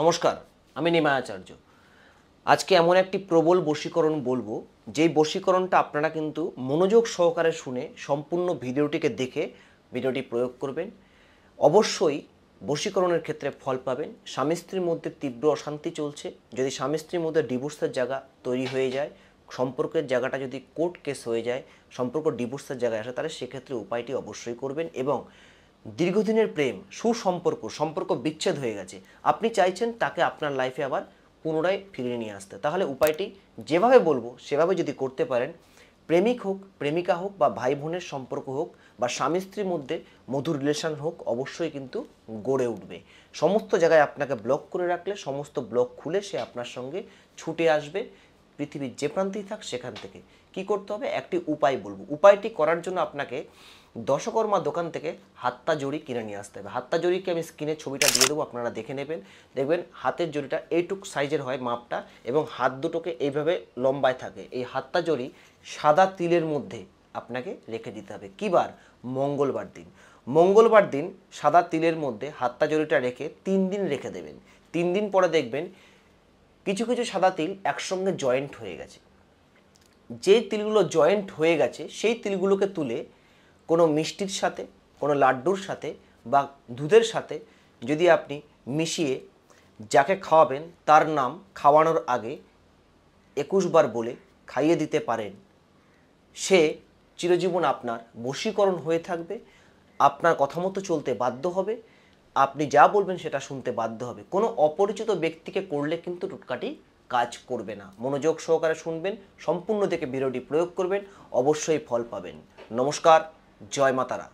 নমস্কার, আমি নিমায়াচার্য। আজকে এমন একটি প্রবল বশীকরণ বলবো, যেই বশীকরণটা আপনারা কিন্তু মনোযোগ সহকারে শুনে সম্পূর্ণ ভিডিওটিকে দেখে ভিডিওটি প্রয়োগ করবেন। অবশ্যই বশীকরণের ক্ষেত্রে ফল পাবেন। স্বামী স্ত্রীর মধ্যে তীব্র অশান্তি চলছে, যদি স্বামী স্ত্রীর মধ্যে ডিভোর্সের জায়গা তৈরি হয়ে যায়, সম্পর্কের জায়গাটা যদি কোর্ট কেস হয়ে যায়, সম্পর্ক ডিভোর্সের জায়গায় আসে, তাহলে সেক্ষেত্রে উপায়টি অবশ্যই করবেন। এবং দীর্ঘদিনের প্রেম, সম্পর্ক বিচ্ছেদ হয়ে গেছে, আপনি চাইছেন তাকে আপনার লাইফে আবার পুনরায় ফিরিয়ে নিয়ে আসতে, তাহলে উপায়টি যেভাবে বলবো সেভাবে যদি করতে পারেন, প্রেমিক হোক, প্রেমিকা হোক, বা ভাই বোনের সম্পর্ক হোক, বা স্বামী স্ত্রীর মধ্যে মধুর রিলেশন হোক, অবশ্যই কিন্তু গড়ে উঠবে। সমস্ত জায়গায় আপনাকে ব্লক করে রাখলে সমস্ত ব্লক খুলে সে আপনার সঙ্গে ছুটে আসবে, পৃথিবীর যে প্রান্তেই থাক সেখান থেকে। কি করতে হবে, একটি উপায় বলবো। উপায়টি করার জন্য আপনাকে দশকর্মা দোকান থেকে হাত্তা জড়ি কিনে নিয়ে আসতে হবে। হাত্তা জড়িকে আমি স্ক্রিনে ছবিটা দিয়ে দেবো, আপনারা দেখে নেবেন। দেখবেন হাতের জড়িটা এইটুক সাইজের হয় মাপটা, এবং হাত দুটোকে এইভাবে লম্বায় থাকে। এই হাত্তা জড়ি সাদা তিলের মধ্যে আপনাকে রেখে দিতে হবে। কী বার? মঙ্গলবার দিন। মঙ্গলবার দিন সাদা তিলের মধ্যে হাত্তা জড়িটা রেখে 3 দিন রেখে দেবেন। 3 দিন পরে দেখবেন কিছু কিছু সাদা তিল একসঙ্গে জয়েন্ট হয়ে গেছে। যে তিলগুলো জয়েন্ট হয়ে গেছে সেই তিলগুলোকে তুলে কোনো মিষ্টির সাথে, কোনো লাড্ডুর সাথে বা দুধের সাথে যদি আপনি মিশিয়ে যাকে খাওয়াবেন তার নাম খাওয়ানোর আগে 21 বার বলে খাইয়ে দিতে পারেন, সে চিরজীবন আপনার বশীকরণ হয়ে থাকবে, আপনার কথা মতো চলতে বাধ্য হবে, আপনি যা বলবেন সেটা শুনতে বাধ্য হবে। কোনো অপরিচিত ব্যক্তিকে করলে কিন্তু টুটকাটি কাজ করবে না। মনোযোগ সহকারে শুনবেন, সম্পূর্ণ দেখে ভিডিওটি প্রয়োগ করবেন, অবশ্যই ফল পাবেন। নমস্কার, জয় মা তারা।